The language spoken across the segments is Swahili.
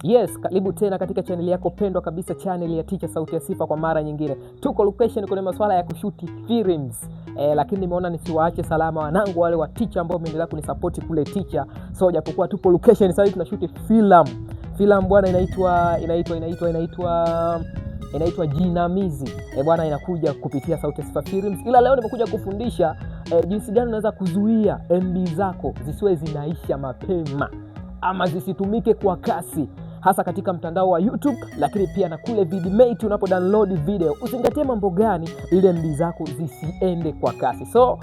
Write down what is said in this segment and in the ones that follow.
Yes, karibu tena katika channel yako pendwa kabisa, channel ya Teacher Sauti ya Sifa kwa mara nyingine. Tuko location kwenye masuala ya kushuti films. Lakini nimeona nisiwaache salama wanangu wale wa Teacher ambao wameendelea kunisupport kule Teacher. So japokuwa tupo location sasa tunashuti film. Film bwana inaitwa Jinamizi. Bwana inakuja kupitia Sauti ya Sifa Films. Ila leo nimekuja kufundisha jinsi gani unaweza kuzuia MB zako zisiwe zinaisha mapema ama zisitumike kwa kasi, hasa katika mtandao wa YouTube, lakini pia na kule Vidmate unapo download video. Usingatie mambo gani ili MB zako zisiende kwa kasi. So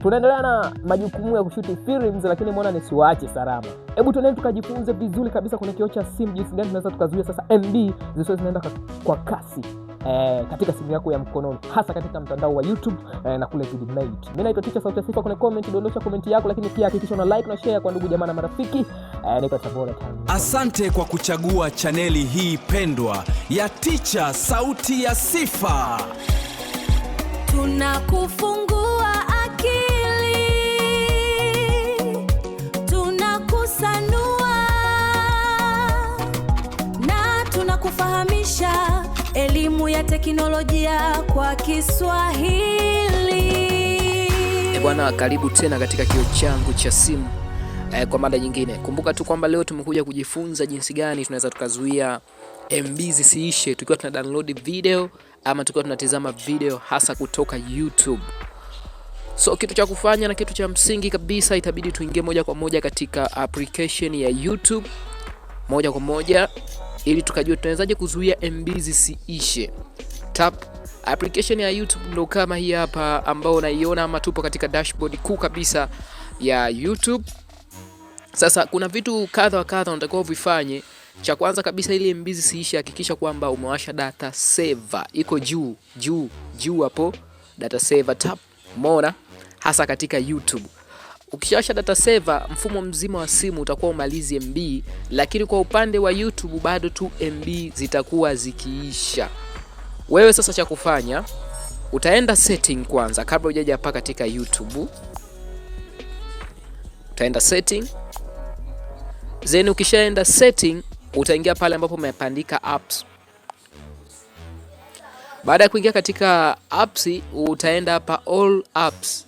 tunaendelea na majukumu ya kushuti films, lakini mbona nisiwaache salama. Hebu tuende tukajifunze vizuri kabisa kwenye kioo cha simu jinsi gani tunaweza tukazuia sasa MB zisiwe zinaenda kwa kasi katika simu yako ya mkononi, hasa katika mtandao wa YouTube na kule Vidmate. Mimi naitwa Teacher Sauti ya Sifa. Kwenye comment dondosha comment yako, lakini pia hakikisha una like na share kwa ndugu jamaa na marafiki. Niko Tabora Tanzania. Asante kwa kuchagua chaneli hii pendwa ya Teacher Sauti ya Sifa. Tunakufungua akili, tunakusanua na tunakufahamisha elimu ya teknolojia kwa Kiswahili. Bwana, karibu tena katika kioo changu cha simu kwa mada nyingine. Kumbuka tu kwamba leo tumekuja kujifunza jinsi gani tunaweza tukazuia MB zisiishe tukiwa tuna download video ama tukiwa tunatazama video hasa kutoka YouTube. So kitu cha kufanya na kitu cha msingi kabisa, itabidi tuingie moja kwa moja katika application ya YouTube moja kwa moja ili tukajua tunawezaje kuzuia MB zisiishe. Tap application ya YouTube ndo kama hii hapa ambao unaiona, ama tupo katika dashboard kuu kabisa ya YouTube. Sasa kuna vitu kadha wa kadha unatakiwa uvifanye. Cha kwanza kabisa, ili MB zisiishe, hakikisha kwamba umewasha data saver. Iko juu hapo data saver tab. Umeona? Hasa katika YouTube. Ukishawasha data saver, mfumo mzima wa simu utakuwa umalizi MB, lakini kwa upande wa YouTube bado tu MB zitakuwa zikiisha. Wewe sasa cha kufanya, utaenda setting kwanza kabla hujaja hapa katika YouTube. Utaenda setting. Then ukishaenda setting, utaingia pale ambapo umepandika apps. Baada ya kuingia katika apps, utaenda hapa all apps.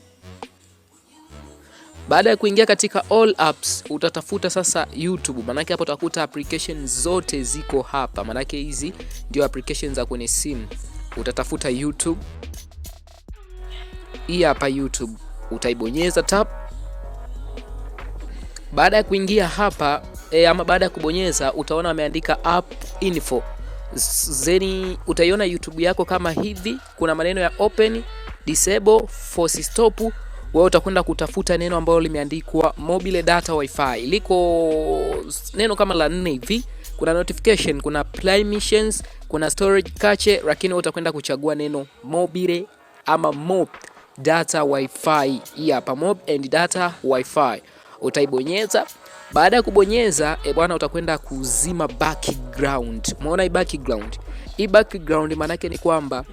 Baada ya kuingia katika all apps, utatafuta sasa YouTube. Manake hapo utakuta application zote ziko hapa. Manake hizi ndio applications za kwenye simu. Utatafuta YouTube. Hii hapa YouTube. Utaibonyeza tap. Baada ya kuingia hapa ama baada ya kubonyeza, utaona wameandika app info. Zeni utaiona YouTube yako kama hivi. Kuna maneno ya open, disable, force stop. Wewe utakwenda kutafuta neno ambalo limeandikwa mobile data wifi. Liko neno kama la 4 hivi. Kuna notification, kuna permissions, kuna storage cache, lakini utakwenda kuchagua neno mobile ama mob data wifi. Hii hapa mob and data wifi. Utaibonyeza. Baada ya kubonyeza, bwana, utakwenda kuzima background. Umeona hii background? Hii background maana yake ni kwamba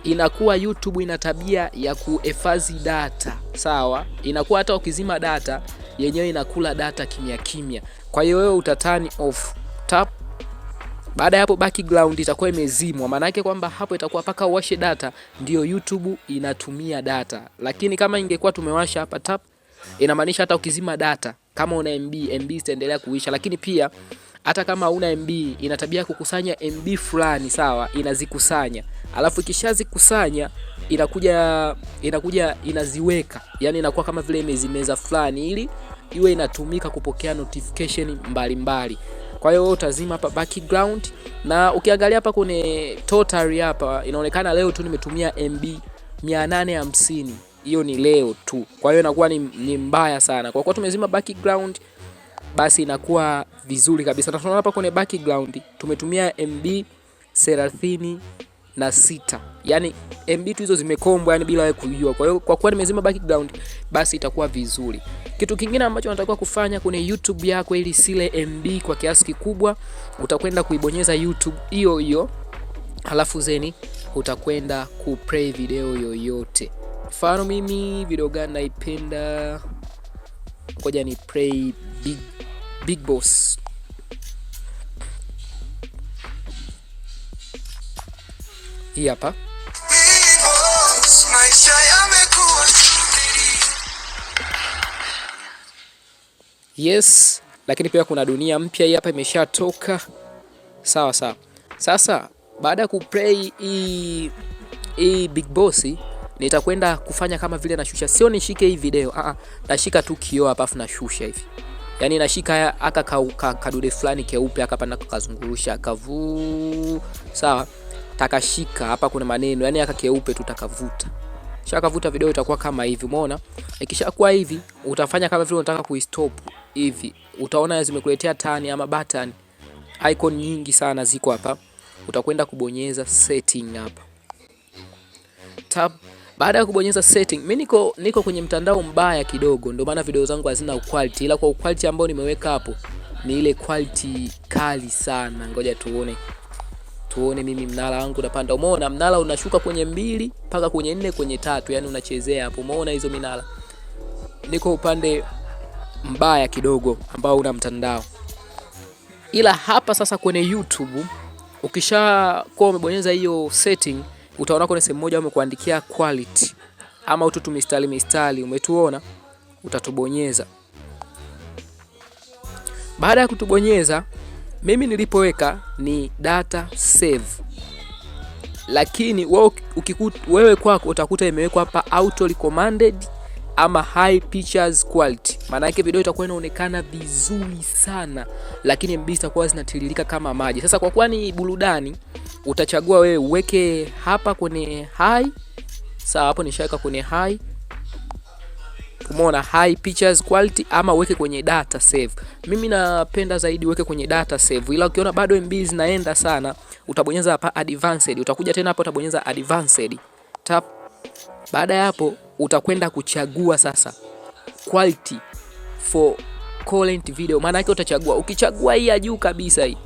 inakuwa YouTube ina tabia ya kuhifadhi data. Sawa? Inakuwa hata ukizima data yenyewe inakula data kimya. Kwa hiyo wewe utatani off. Tap. Baada ya hapo background itakuwa imezimwa. Maana yake kwamba hapo itakuwa paka uwashe data ndio YouTube inatumia data. Lakini kama ingekuwa tumewasha hapa tap, inamaanisha hata ukizima data kama una MB zitaendelea kuisha. Lakini pia hata kama una MB ina tabia kukusanya MB fulani, sawa, inazikusanya. Alafu ikishazikusanya inakuja inaziweka. Yani inakuwa kama vile imezimeza fulani ili iwe inatumika kupokea notification mbalimbali. Kwa hiyo utazima hapa background, na ukiangalia hapa kwenye total hapa inaonekana leo tu nimetumia MB 850. Hiyo ni leo tu. Kwa hiyo inakuwa ni mbaya sana. Kwa kuwa tumezima background, basi inakuwa vizuri kabisa. Tunaona hapa kwenye background tumetumia MB 36. Yani MB tu hizo zimekombwa, yani bila wewe kujua. Kwa hiyo kwa kuwa nimezima background, basi itakuwa vizuri. Kitu kingine ambacho unatakiwa kufanya kwenye YouTube yako ili sile MB kwa kiasi kikubwa, utakwenda kuibonyeza YouTube hiyo. Halafu zeni utakwenda kuplay video yoyote. Mfano mimi video gani naipenda, ngoja ni play Big Boss. Hii hapa. Yes, lakini pia kuna dunia mpya hii hapa imeshatoka. Sawa sawa. Sasa baada ya kuplay hii Big Boss, nitakwenda kufanya kama vile nashusha. Sio nishike hii video, nashika tu kioo hapa afu nashusha hivi. Yaani nashika aka kadude fulani keupe aka pana kazungurusha akavu. Sawa? Takashika hapa kuna maneno, yani aka keupe tu takavuta. Shakavuta video itakuwa kama hivi, umeona? Ikishakuwa hivi, utafanya kama vile unataka kuistop hivi. Utaona zimekuletea tani ama button. Icon nyingi sana ziko hapa. Utakwenda kubonyeza setting hapa. Tab. Baada ya kubonyeza setting, mimi niko kwenye mtandao mbaya kidogo, ndio maana video zangu hazina quality, ila kwa quality ambayo nimeweka hapo ni ile quality kali sana. Ngoja tuone mimi mnala wangu unapanda. Umeona mnala unashuka kwenye 2 mpaka kwenye 4 kwenye 3, yani unachezea hapo. Umeona hizo minala. Niko upande mbaya kidogo ambao una mtandao. Ila hapa sasa kwenye YouTube ukishakuwa umebonyeza hiyo setting, utaona kuna sehemu moja wamekuandikia quality ama ututu mistari, umetuona? Utatubonyeza. Baada ya kutubonyeza, mimi nilipoweka ni data save. Lakini wewe kwako utakuta imewekwa hapa auto recommended ama high pictures quality. Maana yake video itakuwa inaonekana vizuri sana, lakini MB zitakuwa zinatiririka kama maji. Sasa kwa kuwa ni burudani, utachagua wewe uweke hapa kwenye high. Sawa, hapo nishaweka kwenye high. Umeona high pictures quality ama uweke kwenye data save. Mimi napenda zaidi uweke kwenye data save. Ila ukiona bado MB zinaenda sana, utabonyeza hapa advanced. Utakuja tena hapo utabonyeza advanced. Tap. Baada ya hapo utakwenda kuchagua sasa quality for current video. Maana yake utachagua, ukichagua hii ya juu kabisa hii,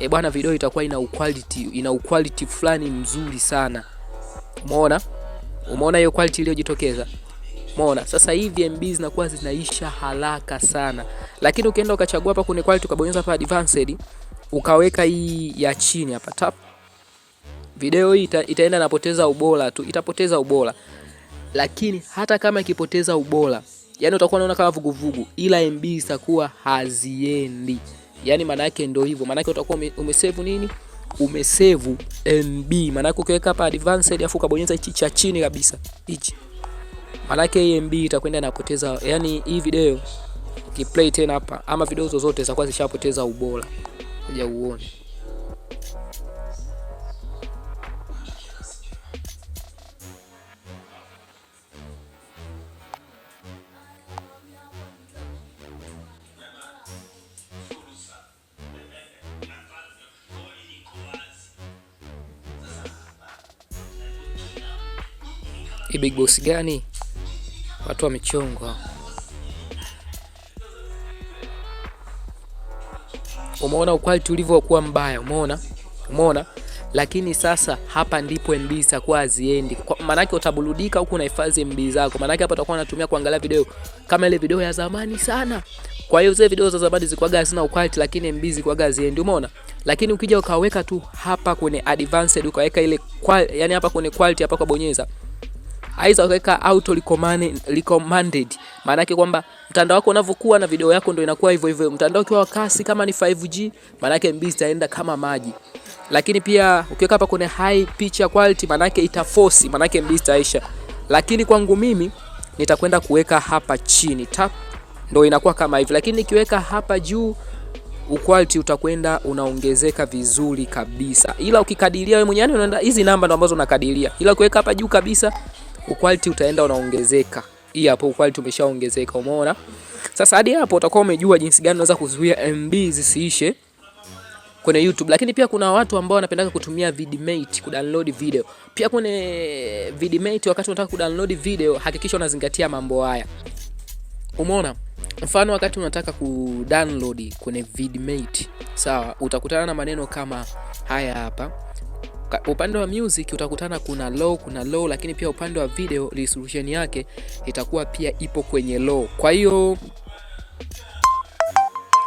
bwana video itakuwa ina quality fulani mzuri sana. Umeona hiyo quality iliyojitokeza? Umeona? Sasa hivi MB zinakuwa zinaisha haraka sana. Lakini ukienda ukachagua hapa kwenye quality ukabonyeza hapa advanced, ukaweka hii ya chini hapa tap, video hii itaenda napoteza ubora tu, itapoteza ubora. Lakini hata kama ikipoteza ubora, yani utakuwa unaona kama vuguvugu, ila MB zitakuwa haziendi. Yani maana yake ndio hivyo. Maana yake utakuwa umesave nini? Umesave MB. Maana yake ukiweka hapa advanced afu ukabonyeza hichi cha chini kabisa, hichi, maana yake MB itakwenda inapoteza. Yani hii video ukiplay tena hapa ama video zozote zitakuwa zishapoteza ubora. Ngoja uone. Big Boss gani? Watu wamechongwa. Umeona quality ulivyokuwa mbaya, umeona? Lakini sasa hapa ndipo MB zitakuwa haziendi. Maana yake utaburudika huku na hifadhi MB zako. Maana yake hapa utakuwa unatumia kuangalia video kama ile video ya zamani sana. Kwa hiyo zile video za zamani zilikuwa hazina quality, lakini MB zilikuwa haziendi, umeona? Lakini ukija ukaweka tu hapa kwenye advanced ukaweka ile yani hapa kwenye quality hapa ukabonyeza, aiza ukaweka auto recommended, maana yake kwamba mtandao wako unavyokuwa na video yako ndio inakuwa hivyo hivyo. Mtandao ukiwa kasi kama ni 5G, maana yake MB zitaenda kama maji. Lakini pia ukiweka hapa kwenye high picture quality, maana yake itaforce, maana yake MB zitaisha. Lakini kwangu mimi nitakwenda kuweka hapa chini tap, ndio inakuwa kama hivi. Lakini nikiweka hapa juu, quality utakwenda unaongezeka vizuri kabisa. Ila ukikadiria wewe mwenyewe unaenda hizi namba ndo ambazo unakadiria. Ila kuweka hapa juu kabisa, quality utaenda unaongezeka. Hii hapo quality umeshaongezeka, umeona? Sasa hadi hapo utakuwa umejua jinsi gani unaweza kuzuia MB zisiishe kwenye YouTube. Lakini pia kuna watu ambao wanapenda kutumia Vidmate kudownload video. Pia kwenye Vidmate wakati unataka kudownload video, hakikisha unazingatia mambo haya. Umeona? Mfano wakati unataka kudownload kwenye Vidmate, sawa, utakutana na maneno kama haya hapa. Upande wa music utakutana kuna low, lakini pia upande wa video resolution yake itakuwa pia ipo kwenye low. Kwa hiyo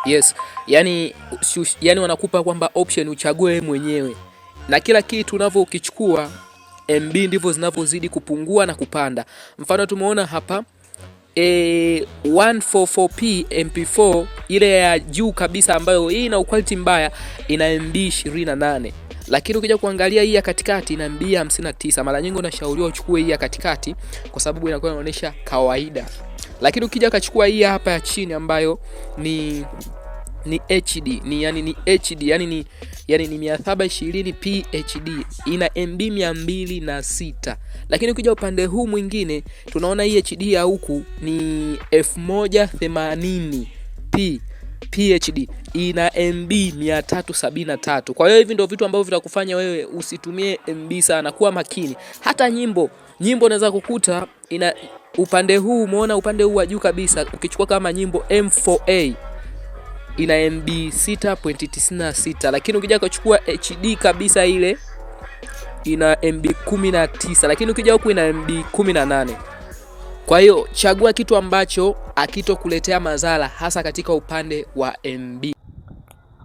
yes, yani wanakupa kwamba option uchague mwenyewe. Na kila kitu unavyokichukua MB ndivyo zinavyozidi kupungua na kupanda. Mfano tumeona hapa 144p MP4 ile ya juu kabisa ambayo hii ina quality mbaya ina MB 28. Lakini ukija kuangalia hii ya katikati ina MB 59. Mara nyingi unashauriwa uchukue hii ya katikati kwa sababu inakuwa inaonyesha kawaida. Lakini ukija kachukua hii hapa ya chini ambayo ni HD, ni HD, yani ni 720p HD, ina MB 206. Lakini ukija upande huu mwingine tunaona hii HD ya huku ni 1080p PHD, ina MB 373. Kwa hiyo hivi ndio vitu ambavyo vitakufanya wewe usitumie MB sana. Kuwa makini. Hata nyimbo unaweza kukuta ina upande huu, umeona upande huu wa juu kabisa, ukichukua kama nyimbo M4A ina MB 6.96, lakini ukija kuchukua HD kabisa ile ina MB 19, lakini ukija huku ina MB 18. Kwa hiyo chagua kitu ambacho akitokuletea madhara hasa katika upande wa MB.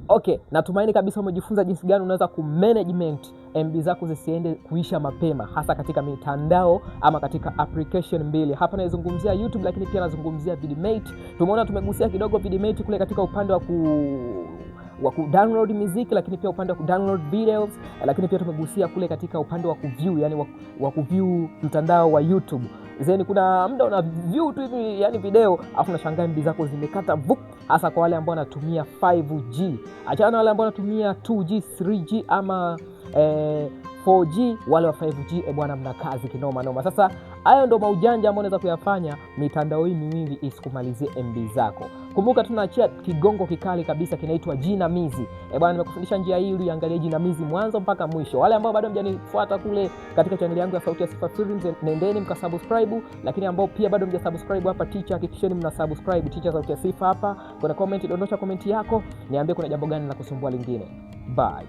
Okay, natumaini kabisa umejifunza jinsi gani unaweza kumanagement MB zako zisiende kuisha mapema hasa katika mitandao ama katika application mbili. Hapa naizungumzia YouTube, lakini pia nazungumzia Vidimate. Tumeona tumegusia kidogo Vidimate kule katika upande wa download muziki, lakini pia upande wa download videos, lakini pia tumegusia kule katika upande wa kuview, yani wa kuview mtandao wa YouTube. Zeni kuna muda una view tu hivi yani video afu unashangaa MB zako zimekata vup, hasa kwa wale ambao wanatumia 5G. Achana na wale ambao wanatumia 2G, 3G ama 4G, wale wa 5G bwana mna kazi kinoma noma. Sasa hayo ndo maujanja ambao unaweza kuyafanya mitandao hii miwili isikumalizie MB zako. Kumbuka tunaachia kigongo kikali kabisa kinaitwa jinamizi. Bwana nimekufundisha njia hii ili uangalie jinamizi mwanzo mpaka mwisho. Wale ambao bado mjanifuata kule katika channel yangu ya Sauti ya Sifa Films, nendeni mkasubscribe, lakini ambao pia bado mjasubscribe hapa Teacher, hakikisheni mna subscribe Teacher Sauti ya Sifa hapa. Kuna comment, dondosha comment yako, niambie kuna jambo gani la kusumbua lingine. Bye.